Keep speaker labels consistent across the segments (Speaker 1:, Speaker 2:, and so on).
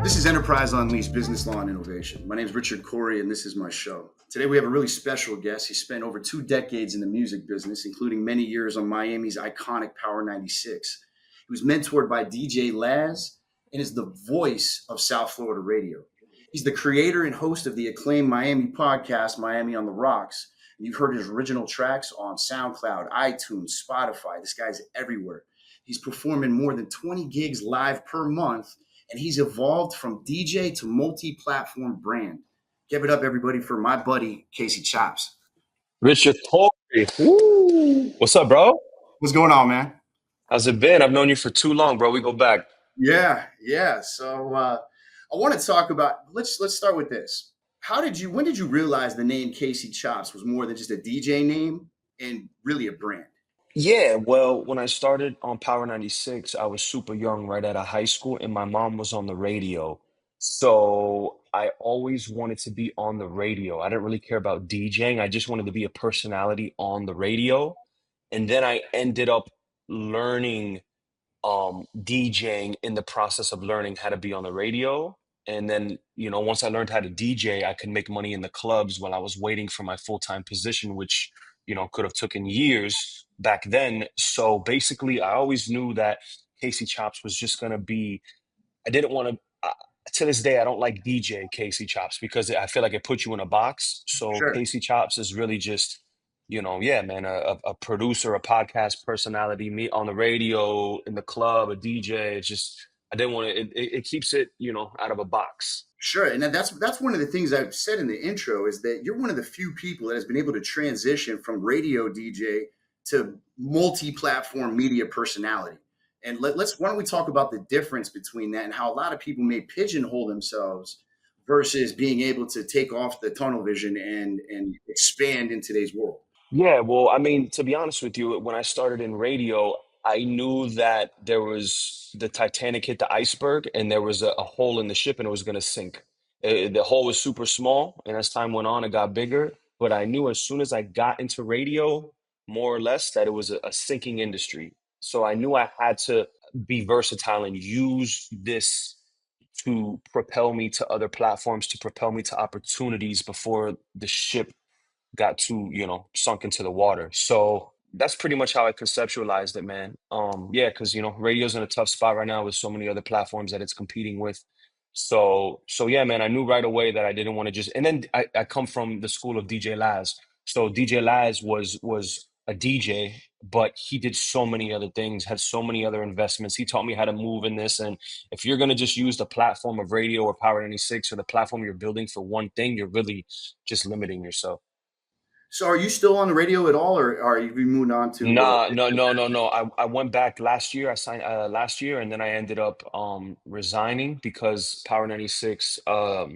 Speaker 1: This is Enterprise Unleashed Business Law and Innovation. My name is Richard Corey, and this is my show. Today we have a really special guest. He spent over 2 decades in the music business, including many years on Miami's iconic Power 96. He was mentored by DJ Laz and is the voice of South Florida radio. He's the creator and host of the acclaimed Miami podcast, Miami on the Rocks. And you've heard his original tracks on SoundCloud, iTunes, Spotify. This guy's everywhere. He's performing more than 20 gigs live per month, and he's evolved from DJ to multi-platform brand. Give it up, everybody, for my buddy, Casey Chopz.
Speaker 2: Richard Corey. Woo. What's up, bro?
Speaker 1: What's going on, man?
Speaker 2: How's it been? I've known you for too long, bro. We go back.
Speaker 1: Yeah. So I want to talk about, let's start with this. When did you realize the name Casey Chopz was more than just a DJ name and really a brand?
Speaker 2: Yeah, well, when I started on Power 96, I was super young, right out of high school, and my mom was on the radio. So I always wanted to be on the radio. I didn't really care about DJing. I just wanted to be a personality on the radio. And then I ended up learning DJing in the process of learning how to be on the radio. And then, once I learned how to DJ, I could make money in the clubs while I was waiting for my full-time position, which, could have taken years back then. So basically, I always knew that Casey Chopz was just going to be, I didn't want to this day, I don't like DJ Casey Chopz because I feel like it puts you in a box. So
Speaker 1: Sure.
Speaker 2: Casey Chopz is really just, yeah, man, a producer, a podcast personality, me on the radio, in the club, a DJ. It's just, I didn't want to, it keeps it, out of a box.
Speaker 1: Sure. And that's one of the things I've said in the intro is that you're one of the few people that has been able to transition from radio DJ to multi-platform media personality. And why don't we talk about the difference between that and how a lot of people may pigeonhole themselves versus being able to take off the tunnel vision and expand in today's world.
Speaker 2: Yeah, well, I mean, to be honest with you, when I started in radio, I knew that there was the Titanic hit the iceberg and there was a hole in the ship and it was going to sink. The hole was super small, and as time went on, it got bigger. But I knew as soon as I got into radio, more or less, that it was a sinking industry. So I knew I had to be versatile and use this to propel me to other platforms, to propel me to opportunities before the ship got too, sunk into the water. So that's pretty much how I conceptualized it, man. Yeah, because radio's in a tough spot right now with so many other platforms that it's competing with. So yeah, man, I knew right away that I didn't want to just. And then I come from the school of DJ Laz. So DJ Laz was a DJ, but he did so many other things, had so many other investments. He taught me how to move in this. And if you're gonna just use the platform of radio or Power 96 or the platform you're building for one thing, you're really just limiting yourself.
Speaker 1: So are you still on the radio at all, or are you moving on to?
Speaker 2: Nah, no. I went back last year. I signed last year, and then I ended up resigning because Power 96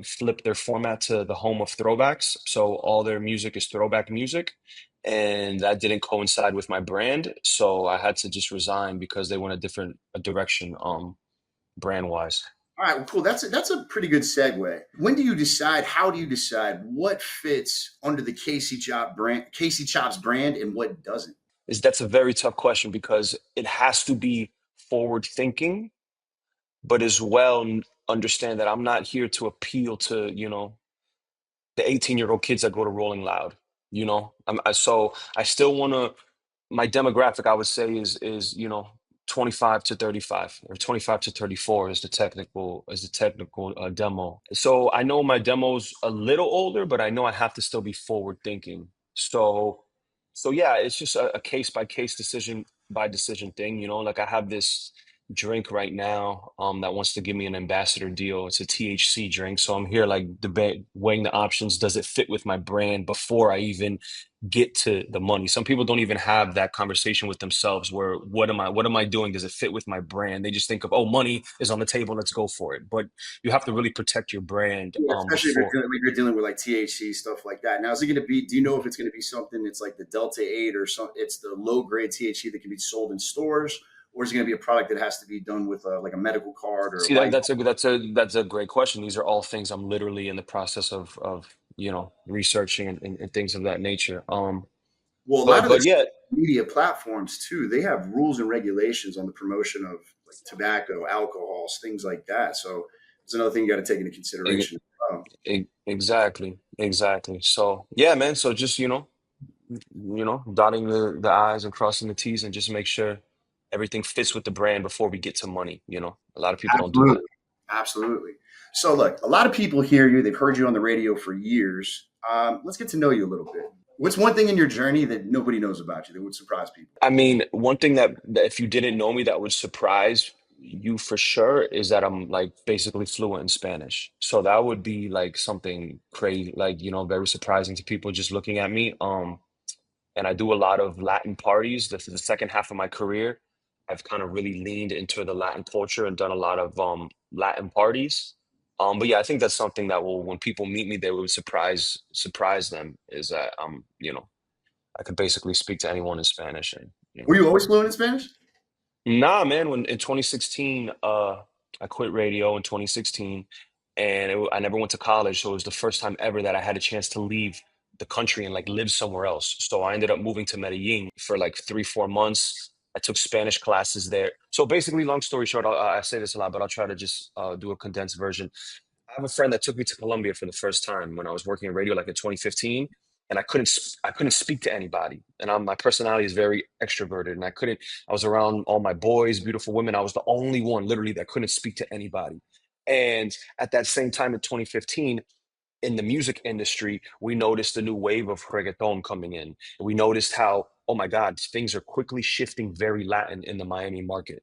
Speaker 2: flipped their format to the home of throwbacks. So all their music is throwback music, and that didn't coincide with my brand. So I had to just resign because they went a different direction brand wise.
Speaker 1: All right, well, cool. That's a pretty good segue. When do you decide? How do you decide what fits under the Casey Chopz brand, and what doesn't?
Speaker 2: That's a very tough question because it has to be forward thinking, but as well understand that I'm not here to appeal to, the 18-year-old kids that go to Rolling Loud. So I still want to, my demographic, I would say is 25 to 35 or 25 to 34 is the technical demo. So I know my demo's a little older, but I know I have to still be forward thinking. So yeah, it's just a case by case, decision by decision thing. Like I have this drink right now that wants to give me an ambassador deal. It's a THC drink. So I'm here like weighing the options. Does it fit with my brand before I even get to the money? Some people don't even have that conversation with themselves where what am I doing? Does it fit with my brand? They just think of, oh, money is on the table, let's go for it. But you have to really protect your brand.
Speaker 1: Yeah, especially if you're dealing with like THC, stuff like that. Now, is it going to be, do you know if it's going to be something that's like the Delta 8 or something? It's the low grade THC that can be sold in stores, or is it going to be a product that has to be done with like a medical card? Or
Speaker 2: see, that's a great question. These are all things I'm literally in the process of researching and things of that nature.
Speaker 1: Well, a lot of
Speaker 2: but yeah,
Speaker 1: media platforms too, they have rules and regulations on the promotion of like tobacco, alcohols, things like that. So it's another thing you got to take into
Speaker 2: E-
Speaker 1: consideration.
Speaker 2: exactly, exactly. So yeah, man. So just dotting the I's and crossing the T's, and just make sure everything fits with the brand before we get to money. A lot of people don't do that.
Speaker 1: Absolutely. Absolutely. So, look, a lot of people hear you. They've heard you on the radio for years. Let's get to know you a little bit. What's one thing in your journey that nobody knows about you that would surprise people?
Speaker 2: I mean, one thing that if you didn't know me, that would surprise you for sure is that I'm like basically fluent in Spanish. So that would be like something crazy, like, very surprising to people just looking at me. And I do a lot of Latin parties. This is the second half of my career. I've kind of really leaned into the Latin culture and done a lot of Latin parties. But yeah, I think that's something that will, when people meet me, they would surprise them is that I could basically speak to anyone in Spanish and
Speaker 1: Were you always fluent in Spanish?
Speaker 2: Nah, man, when in 2016, I quit radio in 2016 and I never went to college, so it was the first time ever that I had a chance to leave the country and like live somewhere else. So I ended up moving to Medellin for like 3, 4 months. I took Spanish classes there. So basically, long story short, I say this a lot, but I'll try to just do a condensed version. I have a friend that took me to Colombia for the first time when I was working in radio, like in 2015, and I couldn't speak to anybody. And my personality is very extroverted, and I couldn't. I was around all my boys, beautiful women. I was the only one, literally, that couldn't speak to anybody. And at that same time in 2015, in the music industry, we noticed a new wave of reggaeton coming in. We noticed how, oh my God, things are quickly shifting very Latin in the Miami market.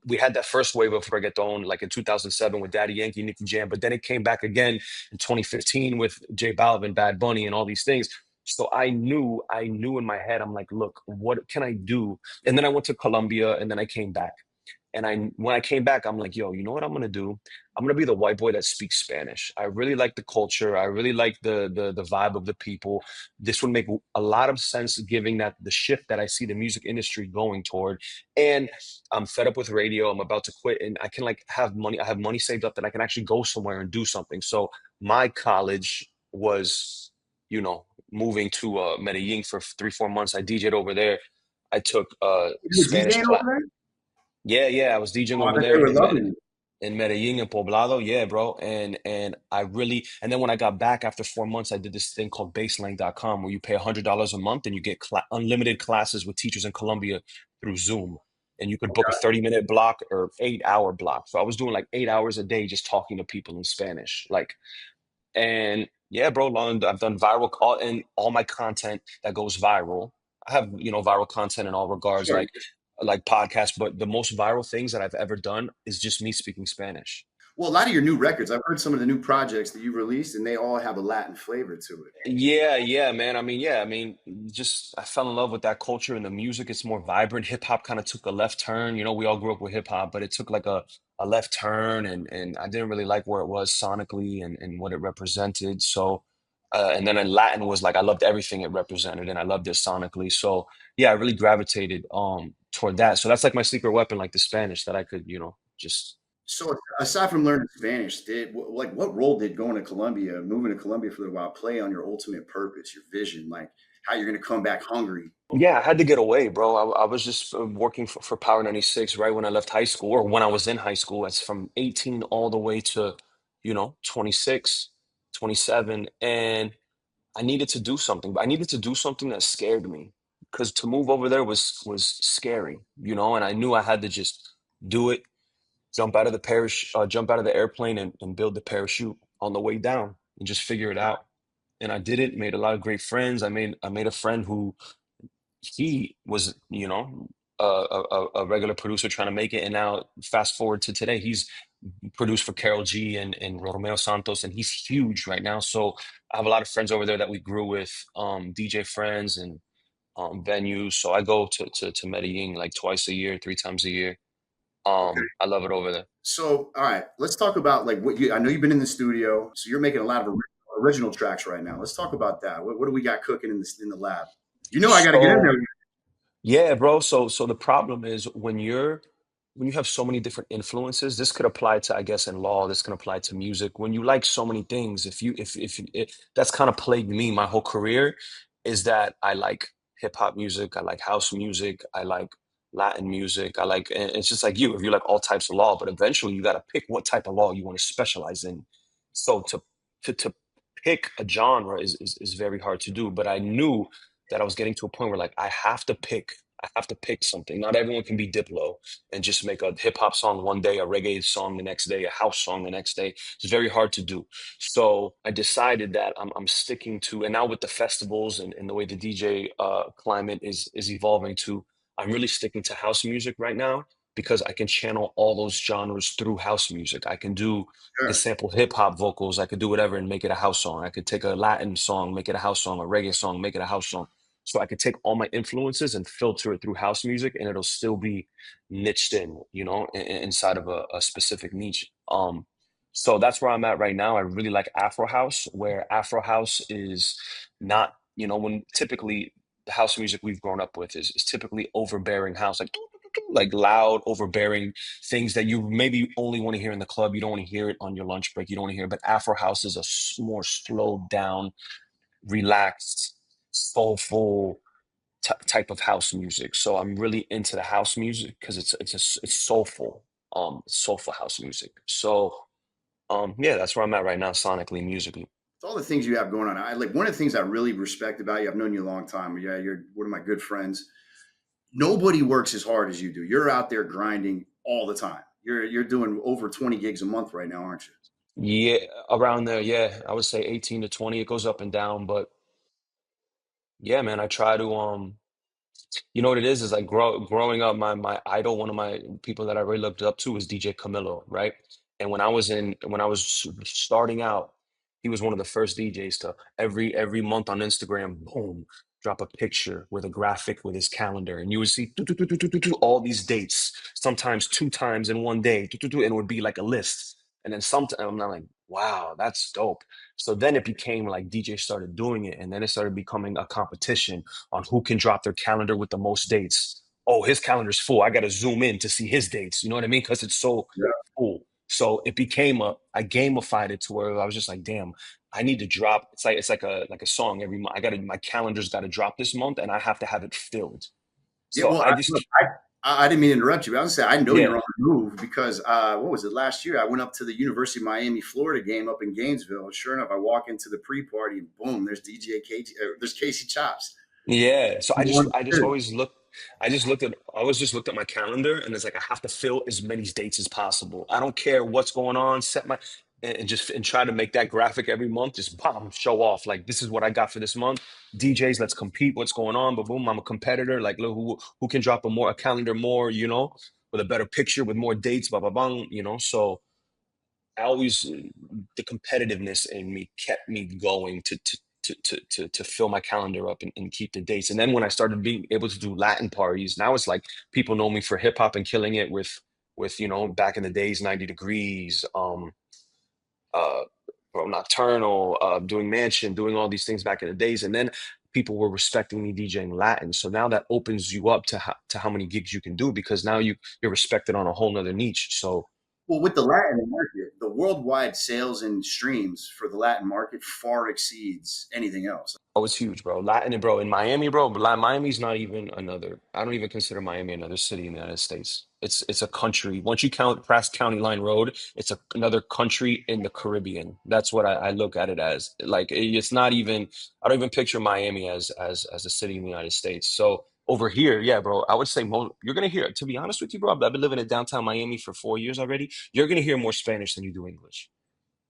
Speaker 2: We had that first wave of reggaeton like in 2007 with Daddy Yankee, Nicky Jam, but then it came back again in 2015 with J Balvin, Bad Bunny, and all these things. So I knew in my head, I'm like, look, what can I do? And then I went to Colombia, and then I came back. And when I came back, I'm like, yo, you know what I'm gonna do? I'm gonna be the white boy that speaks Spanish. I really like the culture. I really like the vibe of the people. This would make a lot of sense, given that the shift that I see the music industry going toward. And I'm fed up with radio. I'm about to quit, and I can like have money. I have money saved up that I can actually go somewhere and do something. So my college was, moving to Medellin for 3, 4 months. I DJed over there. I took
Speaker 1: You were
Speaker 2: Spanish
Speaker 1: DJing
Speaker 2: class.
Speaker 1: over there?
Speaker 2: Yeah, yeah, I was DJing
Speaker 1: Oh, I
Speaker 2: over
Speaker 1: bet they
Speaker 2: there
Speaker 1: were loving you.
Speaker 2: in Medellin and Poblado. Yeah, bro. And I really, and then when I got back after 4 months, I did this thing called baseline.com, where you pay $100 a month and you get unlimited classes with teachers in Colombia through Zoom. And you could book a 30-minute block or 8-hour block. So I was doing like 8 hours a day just talking to people in Spanish. Like, and yeah, bro, I've done viral call and all my content that goes viral. I have, viral content in all regards,
Speaker 1: Sure.
Speaker 2: like podcasts, but the most viral things that I've ever done is just me speaking Spanish.
Speaker 1: Well, a lot of your new records, I've heard some of the new projects that you released, and they all have a Latin flavor to it.
Speaker 2: Yeah, yeah, man. I mean, just I fell in love with that culture and the music. It's more vibrant. Hip hop kind of took a left turn. We all grew up with hip hop, but it took like a left turn, and I didn't really like where it was sonically and what it represented. So, and then in Latin was like I loved everything it represented, and I loved it sonically. So yeah, I really gravitated toward that. So that's like my secret weapon, like the Spanish that I could, just
Speaker 1: So, aside from learning Spanish, like what role did going to Colombia, moving to Colombia for a little while, play on your ultimate purpose, your vision, like how you're going to come back hungry?
Speaker 2: yeah, I had to get away, bro. I was just working for Power 96 right when I left high school, or when I was in high school. It's from 18 all the way to, 26, 27. And I needed to do something, but I needed to do something that scared me, because to move over there was scary, and I knew I had to just do it, jump out of the airplane and build the parachute on the way down and just figure it out. And I did it, made a lot of great friends. I made a friend who he was, a regular producer trying to make it. And now fast forward to today, he's produced for Carol G and Romeo Santos, and he's huge right now. So I have a lot of friends over there that we grew with, DJ friends and venues. So I go to Medellin like twice a year, 3 times a year.
Speaker 1: Okay.
Speaker 2: I love it over there.
Speaker 1: So, all right, let's talk about like I know you've been in the studio, so you're making a lot of original tracks right now. Let's talk about that. What do we got cooking in the lab? You know, I got to get in there.
Speaker 2: So yeah, bro. So the problem is when you have so many different influences, this could apply to, I guess, in law, this can apply to music. When you like so many things, if that's kind of plagued me my whole career, is that I like hip hop music. I like house music. I like Latin music. I like, and it's just like you, if you like all types of law, but eventually you got to pick what type of law you want to specialize in. So to pick a genre is very hard to do. But I knew that I was getting to a point where like I have to pick something. Not everyone can be Diplo and just make a hip hop song one day, a reggae song the next day, a house song the next day. It's very hard to do. So I decided that I'm sticking to, and now with the festivals and the way the DJ climate is evolving to, I'm really sticking to house music right now because I can channel all those genres through house music. I can
Speaker 1: Sure.
Speaker 2: sample hip hop vocals, I could do whatever and make it a house song. I could take a Latin song, make it a house song, a reggae song, make it a house song. So I could take all my influences and filter it through house music, and it'll still be niched in, inside of a specific niche. So that's where I'm at right now. I really like Afro House, where Afro House is not, when typically the house music we've grown up with is typically overbearing house, like loud, overbearing things that you maybe only want to hear in the club. You don't want to hear it on your lunch break. You don't want to hear it. But Afro House is a more slowed down, relaxed, soulful type of house music. So I'm really into the house music because it's soulful, soulful house music. So yeah, that's where I'm at right now, sonically, musically.
Speaker 1: It's all the things you have going on. I like one of the things I really respect about you. I've known you a long time. Yeah, you're one of my good friends. Nobody works as hard as you do. You're out there grinding all the time. You're doing over 20 gigs a month right now, aren't you?
Speaker 2: Yeah, around there, yeah. I would say 18 to 20. It goes up and down, but yeah, man, I try to you know what it is like growing up, my idol, one of my people that I really looked up to was DJ Camilo, right? And when I was starting out, he was one of the first DJs to every month on Instagram, boom, drop a picture with a graphic with his calendar, and you would see all these dates, sometimes two times in one day, and it would be like a list. And then sometimes I'm not like, wow, that's dope. So then it became like DJ started doing it, and then it started becoming a competition on who can drop their calendar with the most dates. Oh, his calendar's full. I got to zoom in to see his dates. You know what I mean? Because it's so
Speaker 1: Yeah.
Speaker 2: full. So it became I gamified it to where I was just like, damn, I need to drop. It's like a song every month. My calendar's got to drop this month, and I have to have it filled.
Speaker 1: Yeah.
Speaker 2: So
Speaker 1: Well,
Speaker 2: I
Speaker 1: look,
Speaker 2: just
Speaker 1: I didn't mean to interrupt you. But I was saying I know
Speaker 2: yeah
Speaker 1: you're on the move because what was it last year? I went up to the University of Miami, Florida game up in Gainesville. Sure enough, I walk into the pre-party and boom, there's DJ KT, there's Casey Chops.
Speaker 2: Yeah, so
Speaker 1: One,
Speaker 2: I just
Speaker 1: two.
Speaker 2: always look I was just looked at my calendar and it's like I have to fill as many dates as possible. I don't care what's going on, set my and just and try to make that graphic every month, just bomb, show off. Like this is what I got for this month. DJs, let's compete. What's going on? But boom, I'm a competitor. Like look who can drop a calendar more, with a better picture, with more dates, blah blah blah, So I always the competitiveness in me kept me going to fill my calendar up and keep the dates. And then when I started being able to do Latin parties, now it's like people know me for hip hop and killing it with back in the days 90 degrees, uh nocturnal, doing mansion, doing all these things back in the days. And then people were respecting me DJing Latin. So now that opens you up to how many gigs you can do because now you're respected on a whole nother niche. So
Speaker 1: Well, with the Latin market, the worldwide sales and streams for the Latin market far exceeds anything else.
Speaker 2: oh, it's huge, bro. Latin, bro. In Miami, bro. Miami's not even another. I don't even consider Miami another city in the United States. It's a country. Once you count past County Line Road, it's another country in the Caribbean. That's what I look at it as. Like it's not even. I don't even picture Miami as a city in the United States. So over here, yeah, bro. I would say you're gonna hear. To be honest with you, bro, I've been living in downtown Miami for 4 years already. You're gonna hear more Spanish than you do English.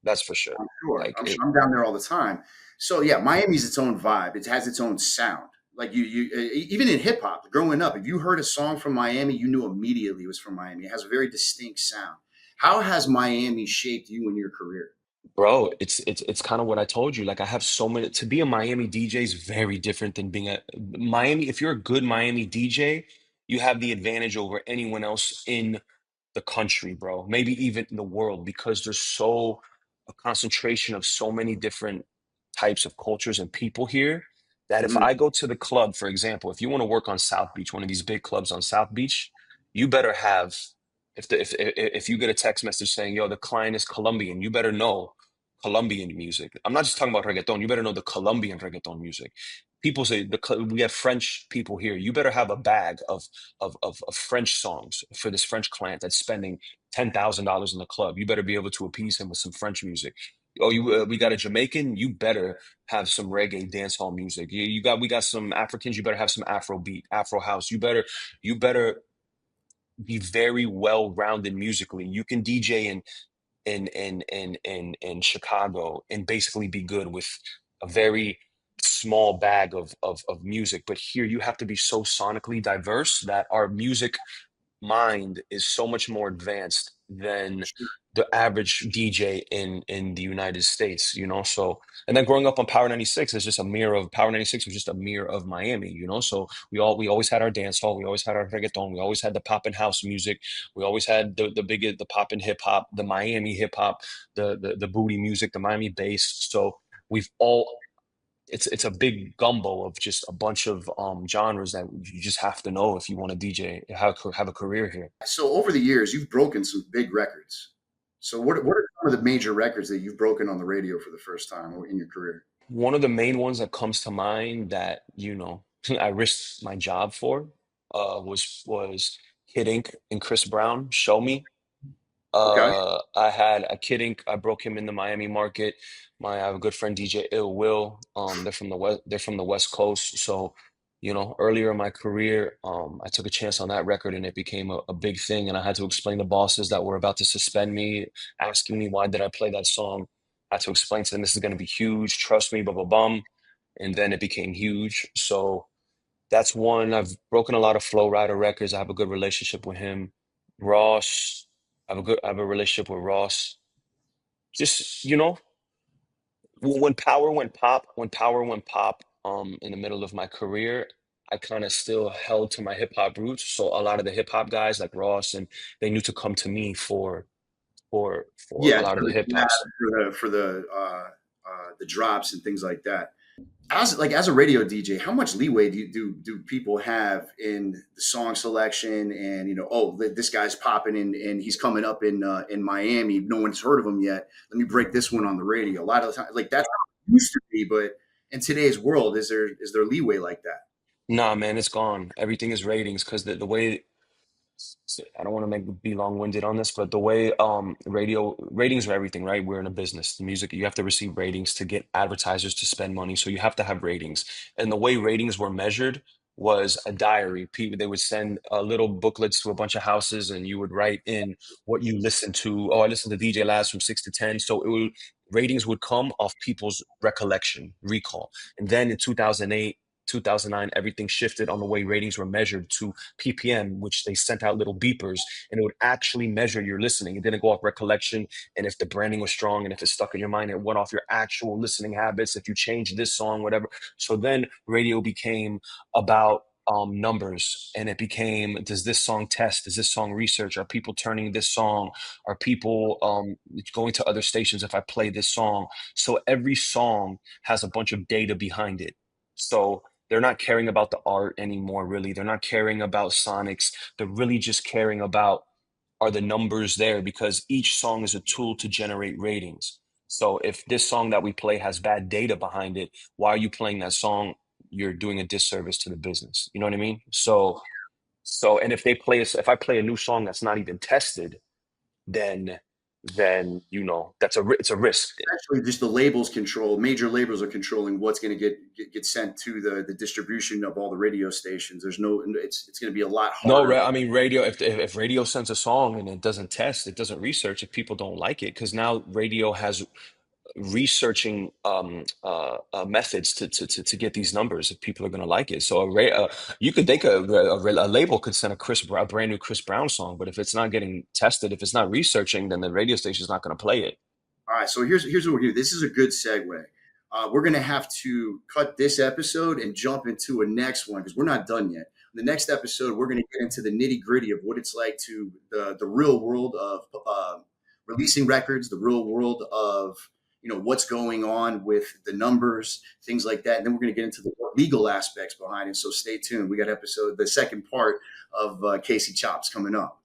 Speaker 2: That's for sure.
Speaker 1: I'm sure.
Speaker 2: Like
Speaker 1: I'm
Speaker 2: it.
Speaker 1: sure. I'm down there all the time. So yeah, Miami's its own vibe. It has its own sound. Like even in hip hop, growing up, if you heard a song from Miami, you knew immediately it was from Miami. It has a very distinct sound. How has Miami shaped you in your career?
Speaker 2: Bro, it's kind of what I told you. Like I have so many to be a Miami DJ is very different than being a Miami. If you're a good Miami DJ, you have the advantage over anyone else in the country, bro. Maybe even in the world because there's so a concentration of so many different types of cultures and people here that if
Speaker 1: Mhm.
Speaker 2: I go to the club, for example, if you want to work on South Beach, one of these big clubs on South Beach, you better have if you get a text message saying, "Yo, the client is Colombian," you better know Colombian music. I'm not just talking about reggaeton. You better know the Colombian reggaeton music. people say we have French people here. You better have a bag of French songs for this French client that's spending $10,000 in the club. You better be able to appease him with some French music. Oh, we got a Jamaican. You better have some reggae dance hall music. We got some Africans. You better have some Afro beat, Afro house. You better be very well rounded musically. You can DJ in Chicago and basically be good with a very small bag of music. But here you have to be so sonically diverse that our music mind is so much more advanced than the average DJ in the United States, you know. So, and then growing up on Power 96 is just a mirror of Power 96 was just a mirror of Miami, you know. So we always had our dance hall, we always had our reggaeton, we always had the pop and house music, we always had the pop and hip hop, the Miami hip hop, the booty music, the Miami bass. So we've all it's a big gumbo of just a bunch of genres that you just have to know if you want to DJ, have a career here.
Speaker 1: So over the years, you've broken some big records. So what are some of the major records that you've broken on the radio for the first time or in your career?
Speaker 2: One of the main ones that comes to mind that, you know, I risked my job for was Kid Ink and Chris Brown, Show Me.
Speaker 1: Okay.
Speaker 2: I had a Kid Ink. I broke him in the Miami market. I have a good friend, DJ Ill Will. They're from the West. They're from the West Coast. So, you know, earlier in my career, I took a chance on that record, and it became a big thing. And I had to explain to bosses that were about to suspend me, asking me why did I play that song. I had to explain to them this is going to be huge. Trust me, blah blah bum. And then it became huge. So that's one. I've broken a lot of Flow Rider records. I have a good relationship with him. Ross, I have a relationship with Ross. Just, you know, when Power went pop, in the middle of my career, I kind of still held to my hip hop roots. So a lot of the hip hop guys like Ross and they knew to come to me for a
Speaker 1: Yeah,
Speaker 2: lot of
Speaker 1: for
Speaker 2: the
Speaker 1: the
Speaker 2: hip hops.
Speaker 1: the drops and things like that. As a radio DJ, how much leeway do people have in the song selection and oh, this guy's popping and he's coming up in Miami, no one's heard of him yet. Let me break this one on the radio. A lot of the time, like that's how it used to be, but in today's world, is there leeway like that?
Speaker 2: Nah, man, it's gone. Everything is ratings because the way I don't want to be long-winded on this, but the way radio ratings are everything, right? We're in a business. The music, you have to receive ratings to get advertisers to spend money. So you have to have ratings. And the way ratings were measured was a diary. People they would send little booklets to a bunch of houses and you would write in what you listened to. Oh, I listened to DJ Laz from 6 to 10. So ratings would come off people's recollection, recall. And then in 2008, 2009, everything shifted on the way ratings were measured to PPM, which they sent out little beepers and it would actually measure your listening. It didn't go off recollection. And if the branding was strong and if it stuck in your mind, it went off your actual listening habits. If you changed this song, whatever. So then radio became about numbers and it became, does this song test? Is this song research? Are people turning this song? Are people going to other stations if I play this song? So every song has a bunch of data behind it. So they're not caring about the art anymore, really. They're not caring about sonics. They're really just caring about are the numbers there because each song is a tool to generate ratings. So if this song that we play has bad data behind it, why are you playing that song? You're doing a disservice to the business. You know what I mean? And if if I play a new song that's not even tested, then that's it's a risk.
Speaker 1: Actually, just the labels control. Major labels are controlling what's going to get sent to the distribution of all the radio stations. There's no. It's going to be a lot
Speaker 2: No,
Speaker 1: harder.
Speaker 2: I mean radio. If radio sends a song and it doesn't test, it doesn't research. If people don't like it, because now radio has researching methods to get these numbers if people are going to like it. So you could think a label could send a brand new Chris Brown song, but if it's not getting tested, if it's not researching, then the radio station is not going to play it.
Speaker 1: All right, so here's what we're doing. This is a good segue. We're going to have to cut this episode and jump into a next one because we're not done yet. The next episode, we're going to get into the nitty gritty of what it's like to the real world of releasing records, the real world of what's going on with the numbers, things like that. And then we're going to get into the legal aspects behind it. So stay tuned. We got the second part of Casey Chopz coming up.